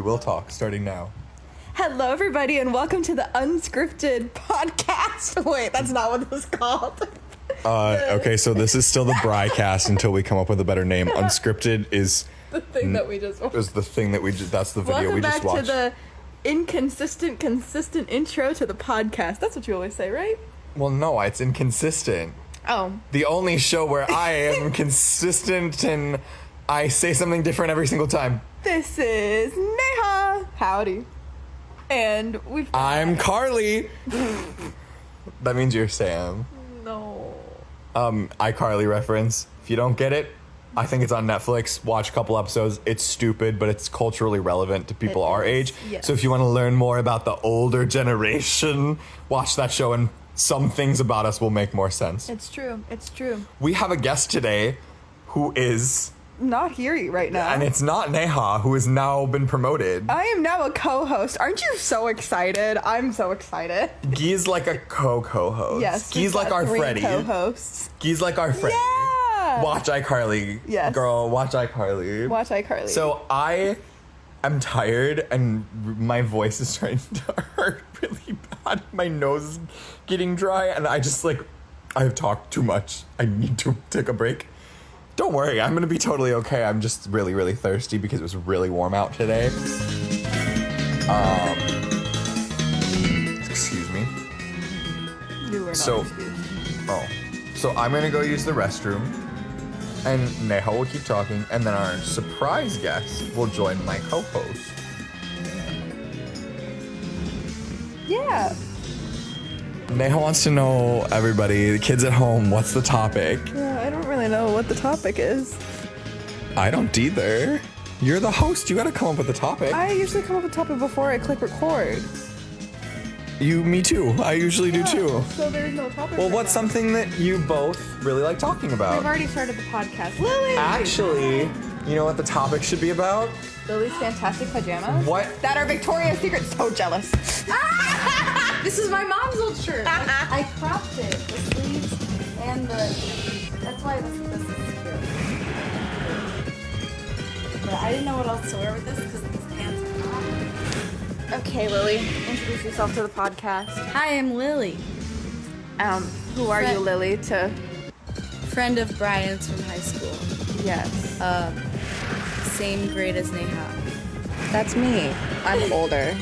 You will talk, starting now. Hello, everybody, and welcome to the Unscripted Podcast. Wait, that's not what this is called. Okay, so this is still the Brycast until we come up with a better name. Unscripted is The thing that we just watched. the thing that that's the video we just watched. Welcome back to the consistent intro to the podcast. That's what you always say, right? Well, no, it's inconsistent. Oh. The only show where I am consistent and I say something different every single time. This is Neha. Howdy. And I'm Carly. That means you're Sam. No. iCarly reference. If you don't get it, I think it's on Netflix. Watch a couple episodes. It's stupid, but it's culturally relevant to people our age. Yes. So if you want to learn more about the older generation, watch that show and some things about us will make more sense. It's true. It's true. We have a guest today who is... Not here right now. And it's not Neha, who has now been promoted. I am now a co-host. Aren't you so excited? I'm so excited. Guy's like a co-host. Yes. Guy's like our 3 Freddy. co-hosts. Guy's like our Freddy. Yeah. Watch iCarly. Yes. Girl, watch iCarly. Watch iCarly. So I am tired and my voice is starting to hurt really bad. My nose is getting dry and I have talked too much. I need to take a break. Don't worry, I'm gonna be totally okay. I'm just really, really thirsty because it was really warm out today. Excuse me. You were not So- excused. Oh. So I'm gonna go use the restroom. And Neha will keep talking, and then our surprise guest will join my co-host. Yeah. Neha wants to know, everybody, the kids at home, what's the topic? Yeah, I don't really know what the topic is. I don't either. You're the host, you gotta come up with the topic. I usually come up with a topic before I click record. Me too. I usually do too. So there's no topic. Well, right what's now. something that you both really like talking We've about? already started the podcast. Lily! Actually, you know what the topic should be about? Lily's fantastic pajamas. What? That are Victoria's Secret. So jealous. This is my mom's old shirt. I cropped it, the sleeves and the. That's why this is cute. But I didn't know what else to wear with this because these pants are not. Okay, Lily. Introduce yourself to the podcast. Hi, I'm Lily, Who are you, Lily? friend of Brian's from high school. Yes. Same grade as Neha. That's me. I'm older.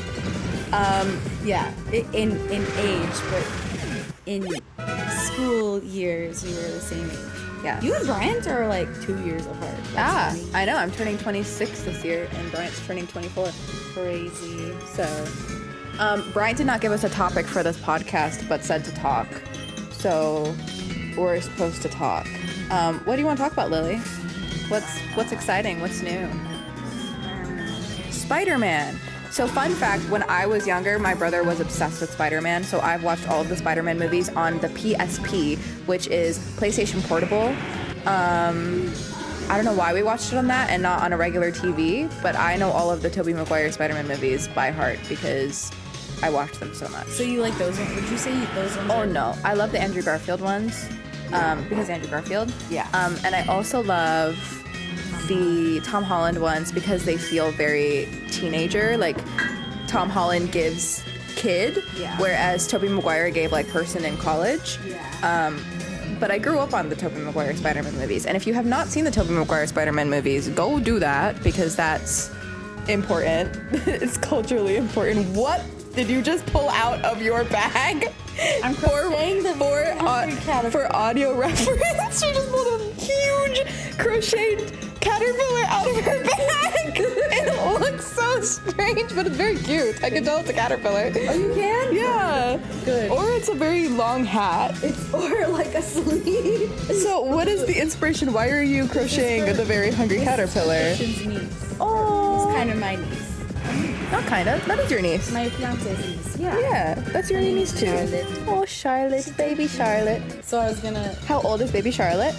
Yeah, in age, but in school years we were the same age. Yeah. You and Brian are like 2 years apart. That's funny. I know. I'm turning 26 this year, and Bryant's turning 24. Crazy. So, Bryant did not give us a topic for this podcast, but said to talk. So, we're supposed to talk. What do you want to talk about, Lily? What's exciting? What's new? Spider-Man. So, fun fact, when I was younger, my brother was obsessed with Spider-Man, so I've watched all of the Spider-Man movies on the PSP, which is PlayStation Portable. I don't know why we watched it on that and not on a regular TV, but I know all of the Tobey Maguire Spider-Man movies by heart because I watched them so much. So you like those ones? Would you say those ones? Oh no, I love the Andrew Garfield ones because Andrew Garfield. Yeah. And I also love the Tom Holland ones because they feel very teenager. Like Tom Holland gives kid, whereas Tobey Maguire gave like person in college. Yeah. But I grew up on the Tobey Maguire Spider-Man movies. And if you have not seen the Tobey Maguire Spider-Man movies, go do that because that's important. It's culturally important. What did you just pull out of your bag? I'm crocheting for audio reference. She just pulled a huge crocheted caterpillar out of her bag. It looks so strange, but it's very cute. I can tell it's a caterpillar. Oh, you can? Yeah. Good. Or it's a very long hat. Or like a sleeve. So what is the inspiration? Why are you crocheting the very hungry caterpillar? Christian's niece. Oh. It's kind of my niece. Not kind of. That is your niece. My fiance's niece. Yeah. Yeah, that's your niece too. Charlotte. Oh, Charlotte, baby Charlotte. So I was gonna. How old is baby Charlotte?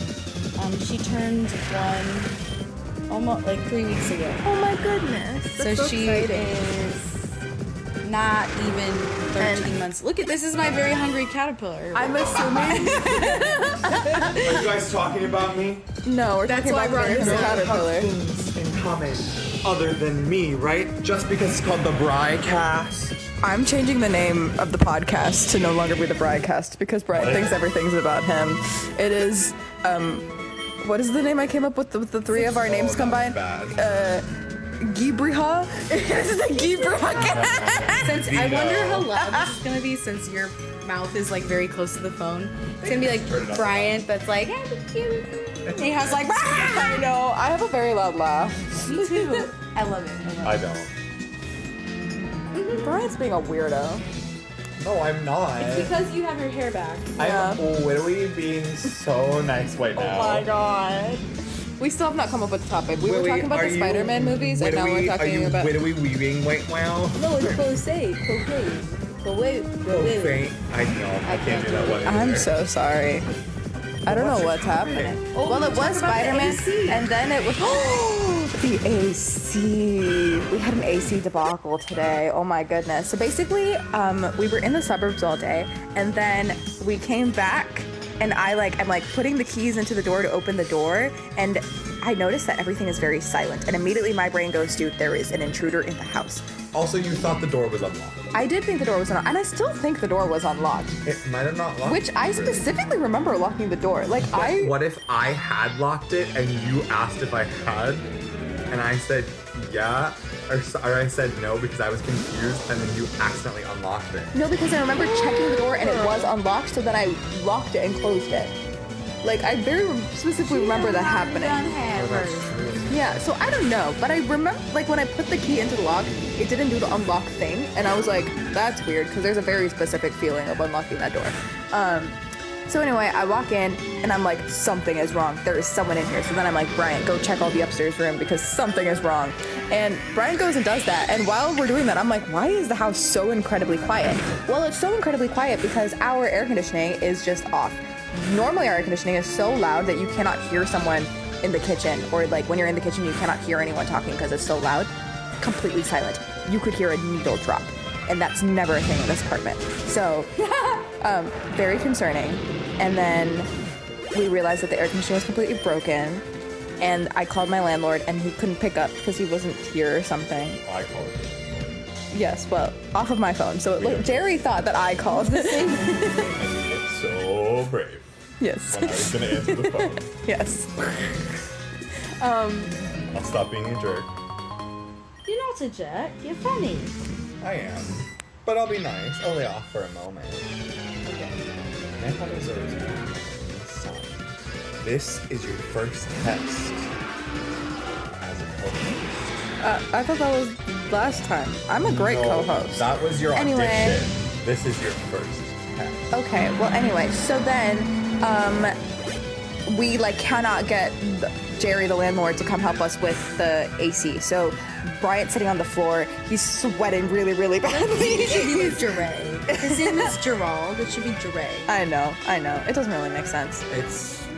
She turned 1 almost like 3 weeks ago. Oh my goodness. So she is not even 13 months. Look at this is my very hungry caterpillar. I'm assuming. Are you guys talking about me? No, we're That's talking why I about brought very this hungry up. caterpillar. Things in common. other than me, right? Just because it's called the Brycast. I'm changing the name of the podcast to no longer be the Brycast because Brian thinks everything's about him. It is, what is the name I came up with the three of our names combined? Gibriha? It's the Gibriha. Since I wonder how loud this is gonna be since your mouth is like very close to the phone. It's gonna be like Bryant that's like, hey, and he has like, I know, I have a very loud laugh. me too. I love it. I don't. Brian's being a weirdo. No, I'm not. It's because you have your hair back. Yeah. I'm literally being so nice right now. Oh my god. We still have not come up with the topic. We were talking about the Spider-Man movies, and now we're talking about. Are you weaving right now? No, it's cocaine. Cocaine. Cocaine. I know. I can't do that one. I'm so sorry. I don't know what's happening. Oh, Well, it was Spider-Man, and then it was the AC. We had an AC debacle today. Oh my goodness. So basically, we were in the suburbs all day, and then we came back, and I'm putting the keys into the door to open the door, and I noticed that everything is very silent, and immediately my brain goes to, there is an intruder in the house. Also, you thought the door was unlocked. I did think the door was unlocked, and I still think the door was unlocked. It might have not locked. Which I specifically remember locking the door. What if I had locked it and you asked if I had, and I said yeah, or I said no because I was confused, and then you accidentally unlocked it? No, because I remember checking the door and it was unlocked, so then I locked it and closed it. I very specifically remember that happening. Yeah, so I don't know, but I remember, when I put the key into the lock, it didn't do the unlock thing, and I was like, that's weird, because there's a very specific feeling of unlocking that door. So anyway, I walk in, and I'm like, something is wrong. There is someone in here. So then I'm like, Brian, go check all the upstairs room, because something is wrong. And Brian goes and does that, and while we're doing that, I'm like, why is the house so incredibly quiet? Well, it's so incredibly quiet because our air conditioning is just off. Normally our air conditioning is so loud that you cannot hear someone in the kitchen, or when you're in the kitchen you cannot hear anyone talking because it's so loud. Completely silent. You could hear a needle drop, and that's never a thing in this apartment. So very concerning. And then we realized that the air conditioner was completely broken, and I called my landlord and he couldn't pick up because he wasn't here or something. I called it. Yes, well, off of my phone. So Jerry thought that I called. So brave. Yes. When I was gonna answer the phone. Yes. I'll stop being a jerk. You're not a jerk. You're funny. I am. But I'll be nice. I'll lay off for a moment. Okay. This is your first test as a co-host. I thought that was last time. I'm a great co-host. That was your Anyway. audition. This is your first test. Okay, well anyway, so then we cannot get Jerry the landlord to come help us with the AC. So Bryant's sitting on the floor. He's sweating really, really badly. It should be Jeray. His name is Gerald. It should be Jeray. I know. It doesn't really make sense.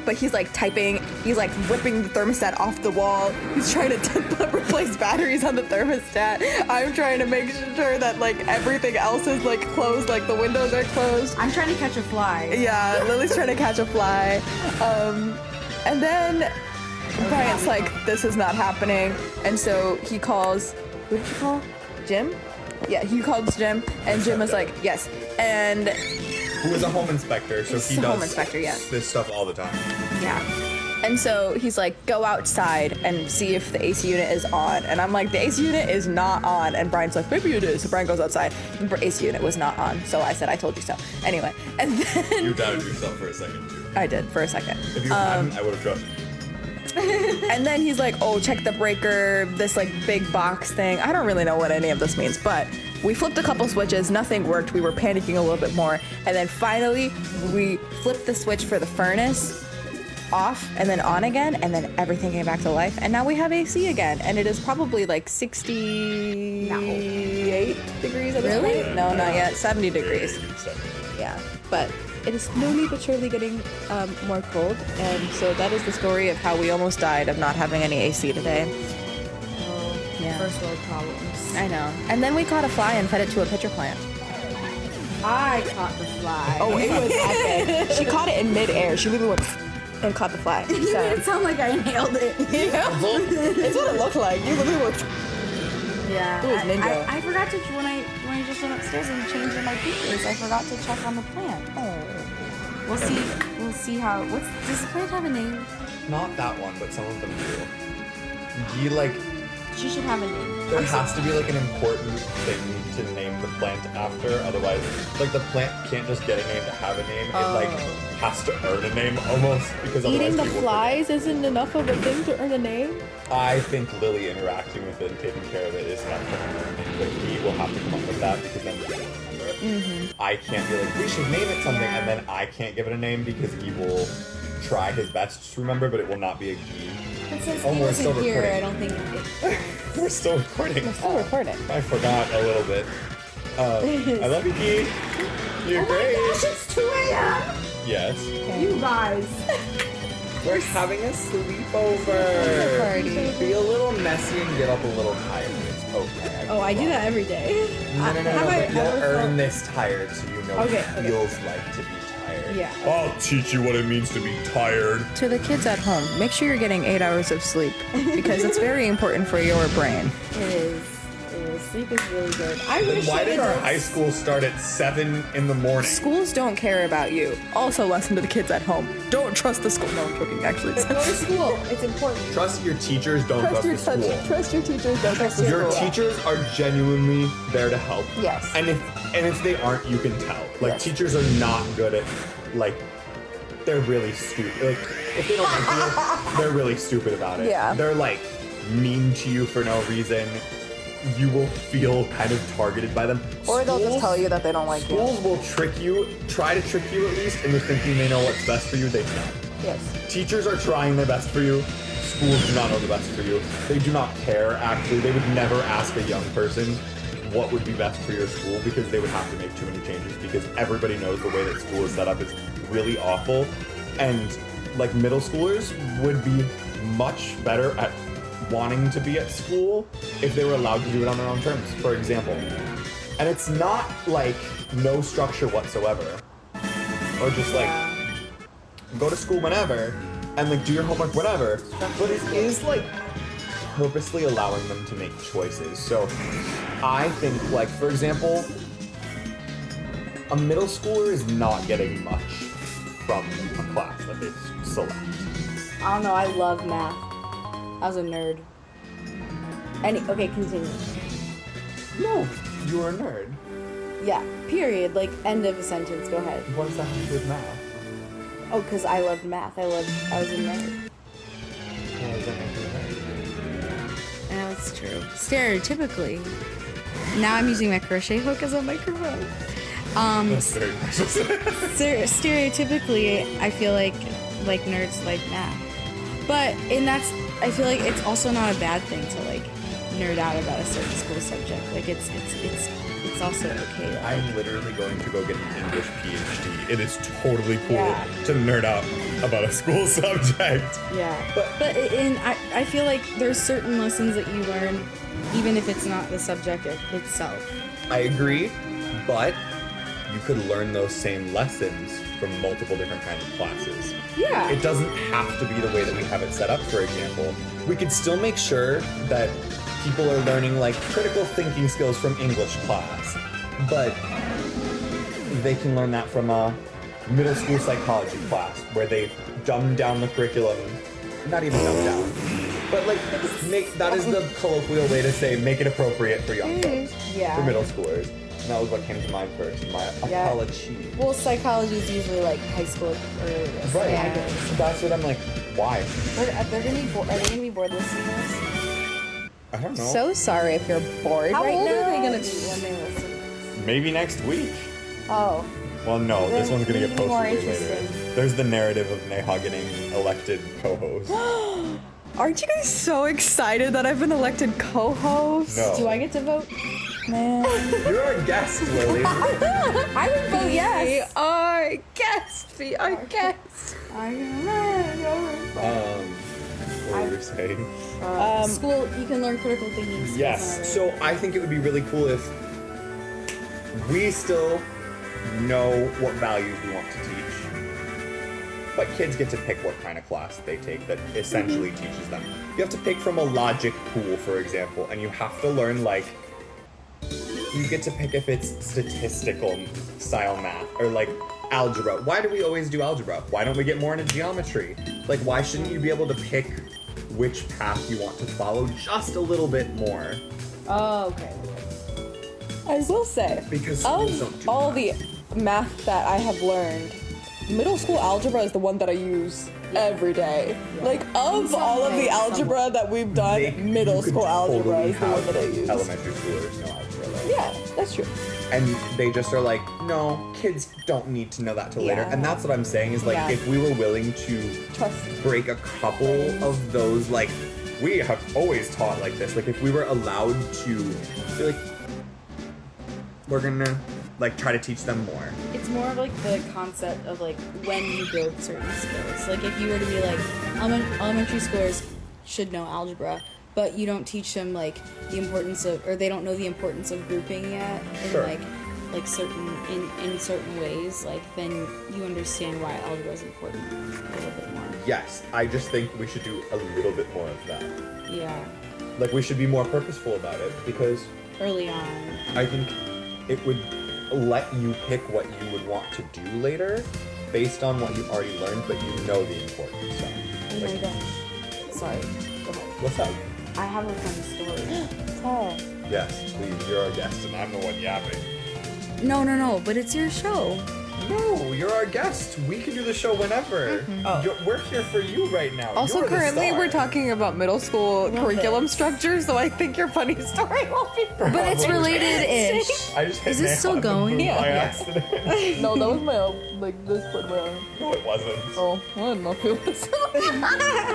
But he's typing, he's whipping the thermostat off the wall. He's trying to replace batteries on the thermostat. I'm trying to make sure that everything else is closed, the windows are closed. I'm trying to catch a fly. Yeah, Lily's trying to catch a fly. And then Bryant's this is not happening. And so he calls, who did you call? Jim? Yeah, he calls Jim, and Jim was like, yes. And Who is a home inspector, so he a does home inspector, yeah. this stuff all the time. yeah. And so he's like, go outside and see if the AC unit is on. And I'm like, the AC unit is not on. And Brian's like, maybe it is. So Brian goes outside. The AC unit was not on. So I said, I told you so. Anyway, and then You doubted yourself for a second, too. I did for a second. If you hadn't, I would have trusted you. And then he's like, oh, check the breaker, this big box thing. I don't really know what any of this means, but we flipped a couple switches, nothing worked. We were panicking a little bit more. And then finally, we flipped the switch for the furnace off and then on again, and then everything came back to life. And now we have AC again, and it is probably 68 degrees at this point. No, not yet. 70 degrees. Yeah, but it is slowly but surely getting more cold, and so that is the story of how we almost died of not having any AC today. Oh, Yeah. First world problems. I know. And then we caught a fly and fed it to a pitcher plant. I caught the fly. Oh, it was epic. She caught it in midair. She literally went and caught the fly. You So. made it sound like I inhaled it. It's what it looked like. You literally looked. Yeah. It was ninja. I forgot to when I just went upstairs and changed in my PJs. I forgot to check on the plant. Oh. We'll see how. Does the plant have a name? Not that one, but some of them do. You like. She should have a name. There has to be like an important thing to name the plant after, otherwise, like the plant can't just get a name to have a name. It like has to earn a name almost because otherwise Eating the people flies isn't enough of a thing to earn a name. forget. I think Lily interacting with it and taking care of it is enough to earn a name, but he will have to come up with that because then he will remember. I can't be like, we should name it something, and then I can't give it a name because he will try his best to remember, but it will not be a key. It says Oh, he we're still wasn't here. recording. I don't think it. We're still recording. We're still recording. I forgot a little bit. I love you, Key. You're great. It's 2 a.m. Yes. You guys. We're having a sleepover. Party. Be a little messy and get up a little tired. It's okay. Oh, I do that every day. No, Have but I you'll ever earn felt- this tired so you know Okay, what it feels like to be tired. Yeah. I'll teach you what it means to be tired. To the kids at home, make sure you're getting 8 hours of sleep because it's very important for your brain. It is. Sleep is really good. I Then wish why it did was- our high school start at 7 in the morning? Schools don't care about you. Also, lesson to the kids at home: don't trust the school. No, I'm joking. Actually, Go to school. It's important. Trust your teachers, don't trust the school. Trust your teachers. Don't trust your Your school. teachers are genuinely there to help. Yes. And if they aren't, you can tell. Like Yes. teachers are not good at like they're really stupid. Like if they don't like you, they're really stupid about it. Yeah. They're like mean to you for no reason. You will feel kind of targeted by them. Or they'll just Schools- tell you that they don't like you. Schools will trick you, try to trick you at least, into thinking they know what's best for you. They don't. Yes. Teachers are trying their best for you. Schools do not know the best for you. They do not care, actually. They would never ask a young person what would be best for your school because they would have to make too many changes because everybody knows the way that school is set up is really awful. And like middle schoolers would be much better at wanting to be at school if they were allowed to do it on their own terms, for example. And it's not like no structure whatsoever. Or just like go to school whenever and like do your homework whenever. But it is like purposely allowing them to make choices. So I think like for example, a middle schooler is not getting much from a class that they select. I don't know. I love math. I was a nerd. Okay, continue. No, you're a nerd. Yeah. Period. Like end of a sentence. Go ahead. What does that have to do with math? Oh, because I loved math. I was a nerd. How does that make you a nerd? That's true. Stereotypically. Now I'm using my crochet hook as a microphone. That's very precious. Stereotypically, I feel like nerds like math. But I feel like it's also not a bad thing to like nerd out about a certain school subject. Like it's also okay. To, I'm literally going to go get an English PhD. It is totally cool Yeah. to nerd out about a school subject. yeah. But I feel like there's certain lessons that you learn, even if it's not the subject itself. I agree, but you could learn those same lessons from multiple different kinds of classes. Yeah. It doesn't have to be the way that we have it set up, for example. We could still make sure that people are learning like critical thinking skills from English class, but they can learn that from a middle school psychology class where they dumb down the curriculum, not even dumb down, but like that is the colloquial way to say make it appropriate for young folks, Yeah. for middle schoolers. And that was what came to mind first, my Yeah. apology. Well, psychology is usually like high school or Right. yeah. So that's what I'm like, why? They're gonna be are they gonna be bored listening to this? I don't know. So sorry if you're bored How right old now. are they gonna be when they listen? Maybe next week. Oh. Well, no, this Then one's gonna get maybe more posted way later. interesting. There's the narrative of Neha getting elected co-host. Aren't you guys so excited that I've been elected co-host? No. Do I get to vote? Man. You're our guest, Lily. I would vote yes. I guessed. I guessed. What were you saying? School, you can learn critical thinking skills. Yes. and So I think it would be really cool if we still know what values we want to teach. but kids get to pick what kind of class they take that essentially teaches them. You have to pick from a logic pool, for example, and you have to learn, like, you get to pick if it's statistical style math or like algebra. Why do we always do algebra? Why don't we get more into geometry? Like, why shouldn't you be able to pick which path you want to follow just a little bit more? Oh, okay. I will say, Because schools don't do all that. the math that I have learned, middle school algebra is the one that I use every day. Like, of some all of way, the algebra that we've done, They- middle you could school algebra totally is the one have that I use. Elementary schoolers know algebra, though. Yeah, that's true. And they just are like, no, kids don't need to know that till later. Yeah. And that's what I'm saying is, like, Yeah. if we were willing to Trust. break a couple of those, like, we have always taught like this. Like, if we were allowed to be like, we're gonna, like, try to teach them more. It's more of like the concept of like when you build certain skills. Like if you were to be like elementary schoolers should know algebra, but you don't teach them like the importance of, or they don't know the importance of grouping yet, in Sure. like certain in certain ways. Like then you understand why algebra is important a little bit more. Yes, I just think we should do a little bit more of that. Yeah, Like, we should be more purposeful about it, because early on. I think it would let you pick what you would want to do later based on what you already learned, but you know the important stuff. Oh my Like, gosh. Sorry. Go ahead. what's up? I have a funny story. Oh. Yes, please, you're our guest and I'm the one yapping. No, but it's your show. No, you're our guest. We can do the show whenever. We're here for you right now. Also, You're the currently star. we're talking about middle school curriculum it. structure, so I think your funny story will be. But it's related-ish. I just hit Is this Nate still on the going? boob Yeah. by Yeah. accident. No, that was my arm. Like this part of my arm. No, it wasn't. Oh, I don't know if it was.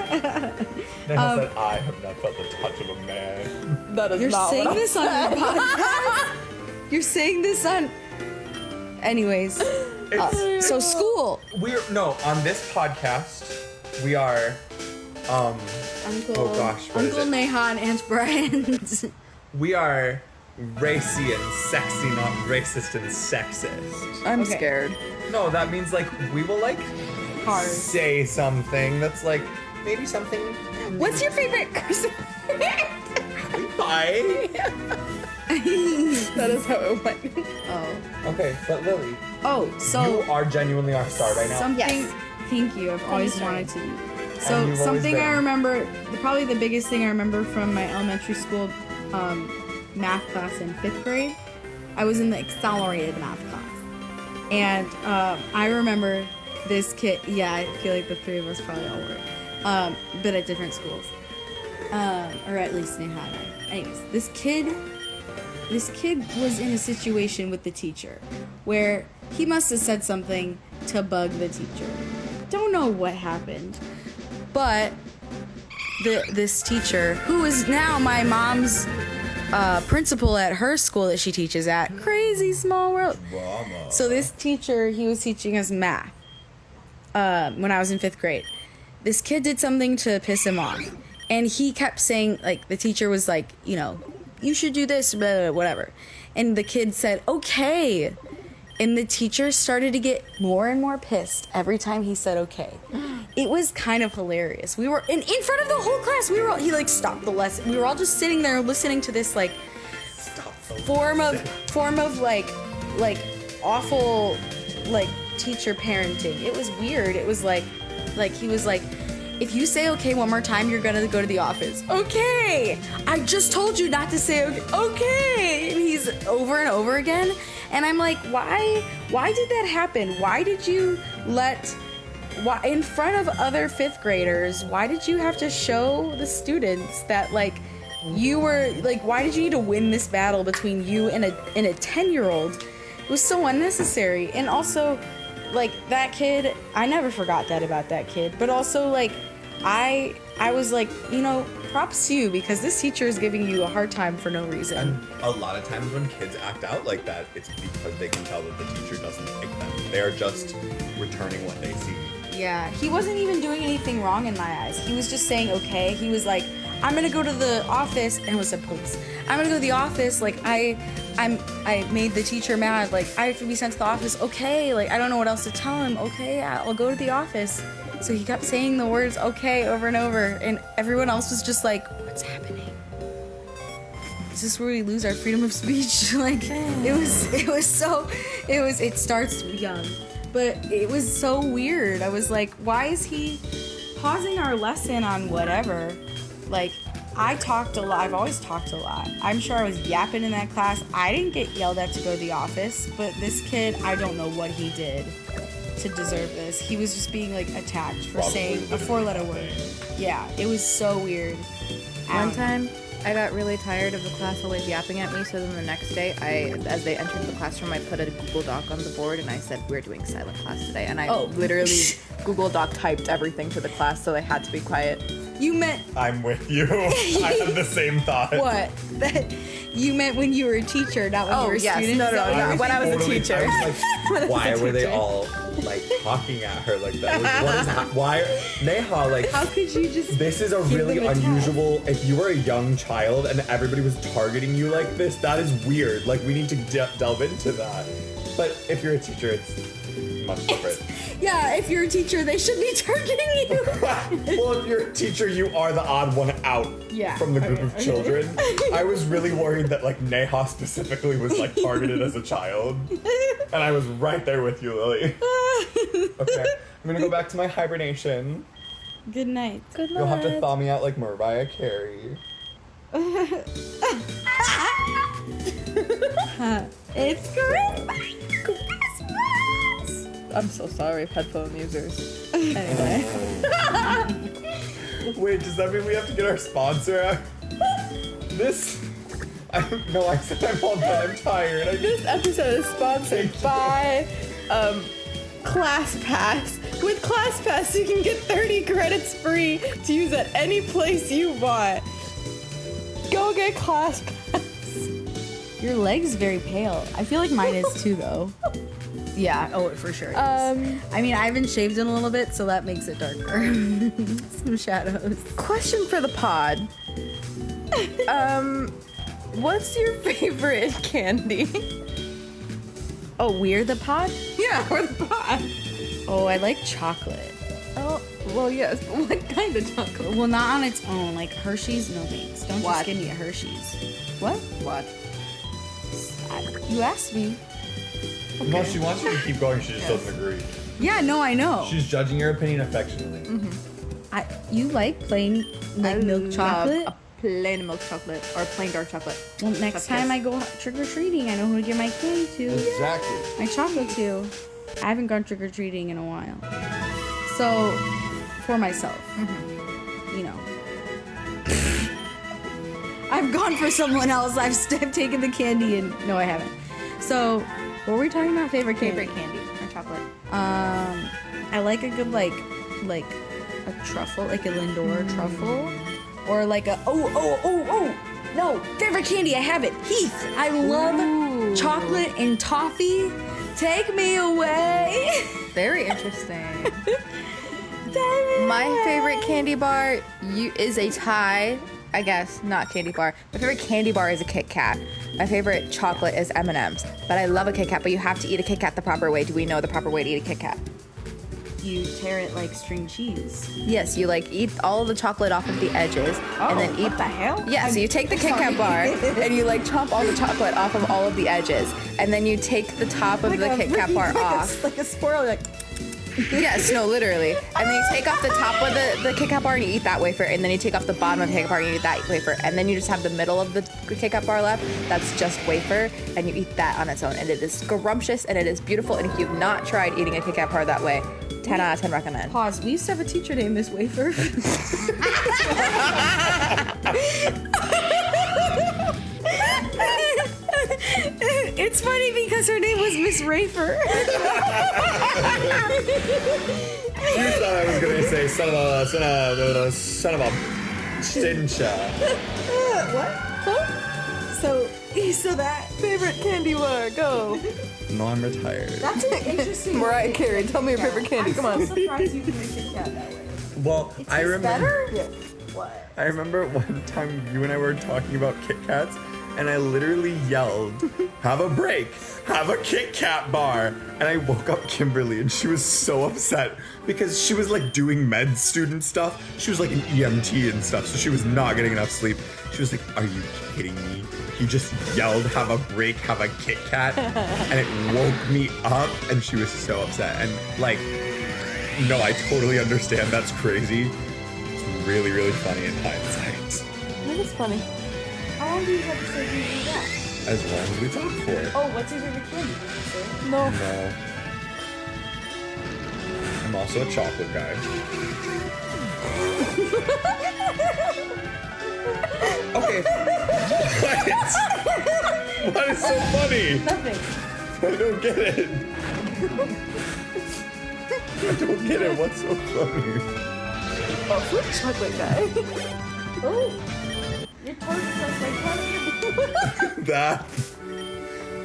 Nate said, I have not felt the touch of a man. That is You're not saying what I this on said. your podcast? You're saying this on. Anyways, so school. On this podcast, we are, Uncle, oh gosh, what is Uncle it? Neha and Aunt Brian. we are racy and sexy, not racist and sexist. I'm Okay. scared. No, that means, like, we will, like, Cars. say something that's, like, maybe something. What's your favorite curse? Bye. That is how it went. Oh. Okay, but Lily, Oh, so you are genuinely our star right now. something. Yes. Thank you. I've always sorry. wanted to be. And So you've always something I been. remember, probably the biggest thing I remember from my elementary school math class in 5th grade, I was in the accelerated math class, and I remember this kid. Yeah, I feel like the three of us probably all were, but at different schools, or at least Neha and I. Anyways, this kid was in a situation with the teacher where he must have said something to bug the teacher. Don't know what happened, but this teacher, who is now my mom's principal at her school that she teaches at, crazy small world. Drama. So this teacher, he was teaching us math when I was in 5th grade. This kid did something to piss him off, and he kept saying, like, the teacher was like, you know, you should do this, blah, blah, blah, whatever. And the kid said, okay. And the teacher started to get more and more pissed every time he said okay. It was kind of hilarious. We were in front of the whole class. He like stopped the lesson. We were all just sitting there listening to this like form of like awful like teacher parenting. It was weird. It was like he was like, if you say okay one more time, you're gonna go to the office. Okay, I just told you not to say okay. Okay, and he's over and over again, and I'm like, why did that happen? Why did you why in front of other 5th graders? Why did you have to show the students that like you were like? Why did you need to win this battle between you and a 10-year-old? It was so unnecessary, and also. Like, that kid, I never forgot that about that kid. But also, like, I was like, you know, props to you because this teacher is giving you a hard time for no reason. And a lot of times when kids act out like that, it's because they can tell that the teacher doesn't like them. They're just returning what they see. Yeah, he wasn't even doing anything wrong in my eyes. He was just saying okay. He was like, I'm gonna go to the office, and it was a police. I'm gonna go to the office, like I made the teacher mad, like I have to be sent to the office. Okay, like I don't know what else to tell him. Okay, I'll go to the office. So he kept saying the words "okay" over and over, and everyone else was just like, "What's happening? Is this where we lose our freedom of speech?" Like it starts young, but it was so weird. I was like, why is he pausing our lesson on whatever? Like, I talked a lot. I've always talked a lot. I'm sure I was yapping in that class. I didn't get yelled at to go to the office, but this kid, I don't know what he did to deserve this. He was just being like attacked for saying a 4-letter word. Yeah, it was so weird. One time, I got really tired of the class always yapping at me, so then the next day, as they entered the classroom, I put a Google Doc on the board and I said, "We're doing silent class today." And I literally Google Doc typed everything to the class, so they had to be quiet. You meant... I'm with you. I have the same thought. What? That you meant when you were a teacher, not when you were a student? No. When I was a teacher. I was like, why were they all like talking at her like that? What is why? Neha, like, how could you just... This is a really unusual... If you were a young child and everybody was targeting you like this, that is weird. Like, we need to delve into that. But if you're a teacher, it's much different. Yeah, if you're a teacher, they should be targeting you. Well, if you're a teacher, you are the odd one out from the group of children. I was really worried that, like, Neha specifically was, like, targeted as a child. And I was right there with you, Lily. Okay, I'm gonna go back to my hibernation. Good night. Good night. You'll have to thaw me out like Mariah Carey. It's Christmas. I'm so sorry, headphone users. Anyway. Wait, does that mean we have to get our sponsor out? This... I said I'm all done. I'm tired. This episode is sponsored by ClassPass. With ClassPass, you can get 30 credits free to use at any place you want. Go get ClassPass. Your leg's very pale. I feel like mine is too, though. Yeah, oh, it for sure is. I mean, I haven't shaved in a little bit, so that makes it darker. Some shadows. Question for the pod. What's your favorite candy? Oh, we're the pod? Yeah, we're the pod. Oh, I like chocolate. Oh, well, yes. What kind of chocolate? Well, not on its own. Like Hershey's, no thanks. Don't just give me a Hershey's. What? What? You asked me. Okay. No, she wants you to keep going. She just doesn't agree. Yeah, no, I know. She's judging your opinion affectionately. Mm-hmm. You like plain milk chocolate? A plain milk chocolate or plain dark chocolate. Well, next time I go trick-or-treating, I know who to give my candy to. Exactly. My chocolate to. I haven't gone trick-or-treating in a while. So, for myself, you know. I've gone for someone else. I've taken the candy and... No, I haven't. So, what were we talking about? Favorite candy? Favorite candy or chocolate? I like a good, like a truffle, like a Lindor truffle. Or like a... No, favorite candy, I have it. Heath. I love chocolate and toffee. Take me away. Very interesting. My favorite candy bar is a tie. I guess, not candy bar. My favorite candy bar is a Kit Kat. My favorite chocolate is M&M's. But I love a Kit Kat, but you have to eat a Kit Kat the proper way. Do we know the proper way to eat a Kit Kat? You tear it like string cheese. Yes, you like eat all of the chocolate off of the edges and then eat what the hell? Yeah, so you take the Kit Kat bar and you like chomp all the chocolate off of all of the edges, and then you take the top of the Kit Kat bar off. Like a squirrel, like. Yes, no, literally. And then you take off the top of the Kit Kat bar and you eat that wafer, and then you take off the bottom of the Kit Kat bar and you eat that wafer, and then you just have the middle of the Kit Kat bar left. That's just wafer, and you eat that on its own, and it is scrumptious and it is beautiful. And if you've not tried eating a Kit Kat bar that way, 10 out of 10 recommend. Pause. We used to have a teacher named Miss Wafer. It's funny because her name was Miss Rafer. You thought I was gonna say son of a stincha. What? Huh? So that Favorite candy bar, go. No, I'm retired. that's an interesting. Mariah Carey, tell me your favorite candy. Come on. I'm so surprised you can make Kit Kat that way. Well, I remember. Better? What? I remember one time you and I were talking about Kit Kats, and I literally yelled, "Have a break, have a Kit Kat bar." And I woke up Kimberly, and she was so upset because she was like doing med student stuff. She was like an EMT and stuff, so she was not getting enough sleep. She was like, "Are you kidding me? He just yelled, 'Have a break, have a Kit Kat,'" and it woke me up, and she was so upset. And like, no, I totally understand. That's crazy. It's really, really funny in hindsight. That is funny. How long do you have to say you do that? As long as we talk for. Oh, what's your favorite candy? Did you say? No. No. I'm also a chocolate guy. Okay. What? What is so funny? Nothing. I don't get it. I don't get it. What's so funny? Oh, fruit chocolate guy. Oh, your tongue smells like honey. That.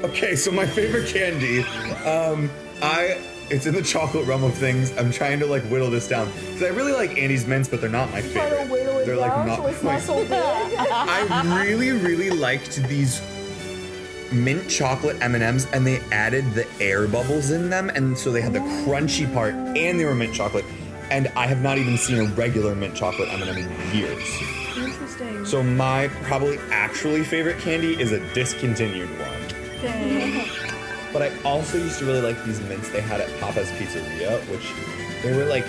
Okay, so my favorite candy, it's in the chocolate realm of things. I'm trying to like whittle this down because I really like Annie's mints, but they're not my favorite. They're like not. So it's not so big. I really, really liked these mint chocolate M&Ms, and they added the air bubbles in them, and so they had the crunchy part, and they were mint chocolate. And I have not even seen a regular mint chocolate M&M in years. Interesting. So my probably actually favorite candy is a discontinued one. Dang. But I also used to really like these mints they had at Papa's Pizzeria, which they were like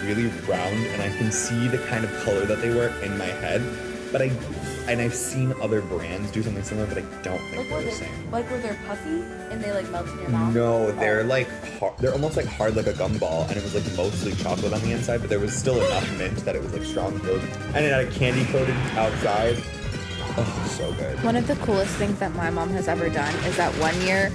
really round, and I can see the kind of color that they were in my head. But I've seen other brands do something similar, but I don't think they're the same. Like where they're puffy and they like melt in your mouth? No, they're like they're almost like hard like a gumball, and it was like mostly chocolate on the inside, but there was still enough mint that it was like strong filled, and it had a candy coated outside. Oh, so good. One of the coolest things that my mom has ever done is that one year,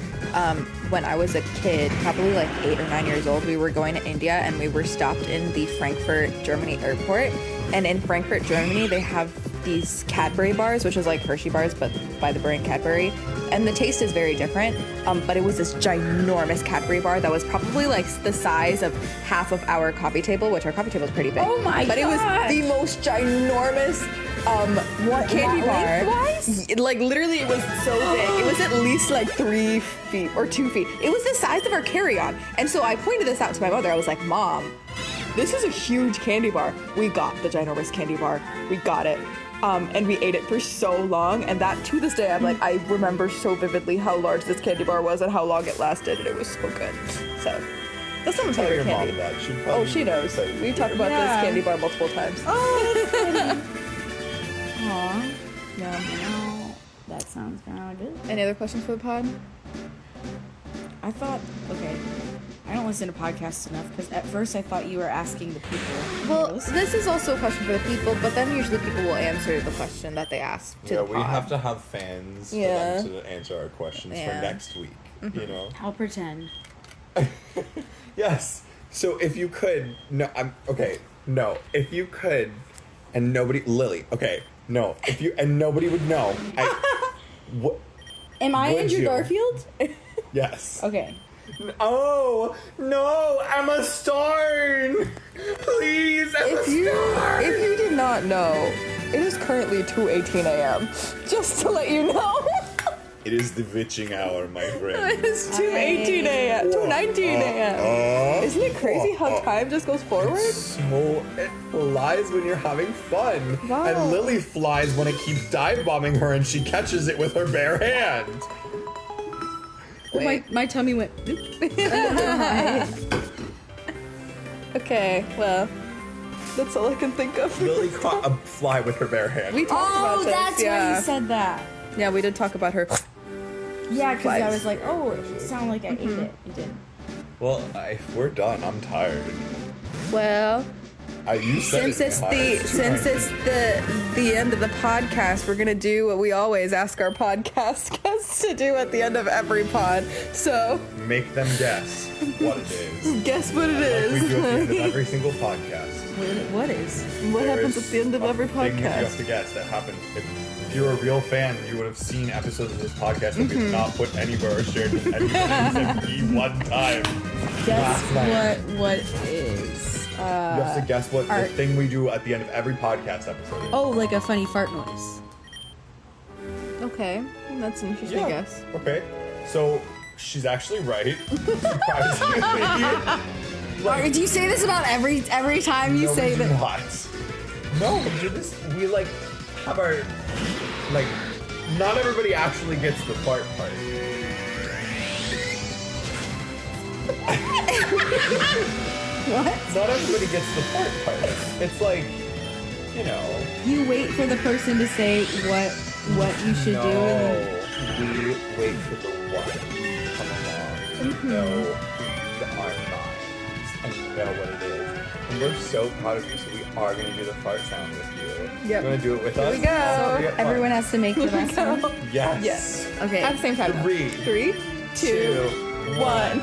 when I was a kid, probably like 8 or 9 years old, we were going to India and we were stopped in the Frankfurt, Germany airport. And in Frankfurt, Germany, they have these Cadbury bars, which is like Hershey bars, but by the brand Cadbury. And the taste is very different, but it was this ginormous Cadbury bar that was probably like the size of half of our coffee table, which our coffee table is pretty big. Oh my But it was the most ginormous candy bar. Lengthwise? Like literally it was so big. It was at least like 3 feet or 2 feet. It was the size of our carry-on. And so I pointed this out to my mother. I was like, "Mom, this is a huge candy bar." We got the ginormous candy bar. We got it. And we ate it for so long, and that to this day I'm like, I remember so vividly how large this candy bar was and how long it lasted, and it was so good. So that's not my Tell your favorite mom candy. that. She'd Oh, probably she knows. say We talked about Yeah. this candy bar multiple times. Oh, that's funny. Aw. No, that sounds kind of good. Any other questions for the pod? I thought, okay, I don't listen to podcasts enough because at first I thought you were asking the people. Well, Listen. this is also a question for the people, but then usually people will answer the question that they ask to the pod. we have to have fans Yeah. for them to answer our questions Yeah. for next week. You know. I'll pretend. Yes. So if you could, if you could, and nobody, Lily, okay, no, if you, and nobody would know. What? Am I Would Andrew you? Garfield? Yes. Okay. Oh, no, Emma Stone! Please, Emma If you Stone! did not know, it is currently 2:18 a.m. Just to let you know. It is the witching hour, my It friend. is 2:18 a.m. 2:19 a.m. Isn't it crazy how time just goes forward? So it flies when you're having fun. Wow. And Lily flies when it keeps dive bombing her and she catches it with her bare hand. Wait. My tummy went. Okay, well, that's all I can think of. Lily caught a fly with her bare hand. We talked about this. That's yeah. why you said that. Yeah, we did talk about her. Yeah, because I Flies. was like, oh, it sounded like I ate it. You did. Well, we're done. I'm tired. Well, You said since it's the end of the podcast, we're gonna do what we always ask our podcast guests to do at the end of every pod. So Make them guess what it is. guess what it We is. do at the end of every single podcast. What is? What There happens is at the end of a every thing that you have podcast? to guess that happened. If you're a real fan, you would have seen episodes of this podcast that we've not put anywhere or shared with anyone except me one time. Guess Last night. what is? have to guess what the art. thing we do at the end of every podcast episode is. Oh, like a funny fart noise. Okay, that's an interesting guess. Okay. So she's actually right. Surprisingly. Do you say this about every time you No, say we do that? not. No, we do this. We like have our like. Not everybody actually gets the fart part. What? Not everybody gets the fart part. It's like, you know. You wait for the person to say what you should do. And We wait for the one to come along and know our minds and know what it is. And we're so proud of you, so we are going to do the fart sound with you. Yep. You want to do it with us? we go. So everyone has to make the best one. Yes. Yes. Okay. At the same time. 3, 3, 2, 1.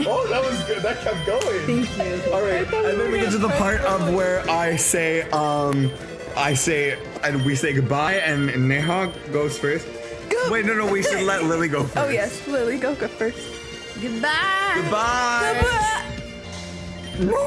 Oh, that was good. That kept going. Thank you. All right, and then we get to the part of where I say, and we say goodbye, and Neha goes first. Wait, no, we should let Lily go first. Oh yes, Lily, go first. Goodbye. Goodbye. Goodbye.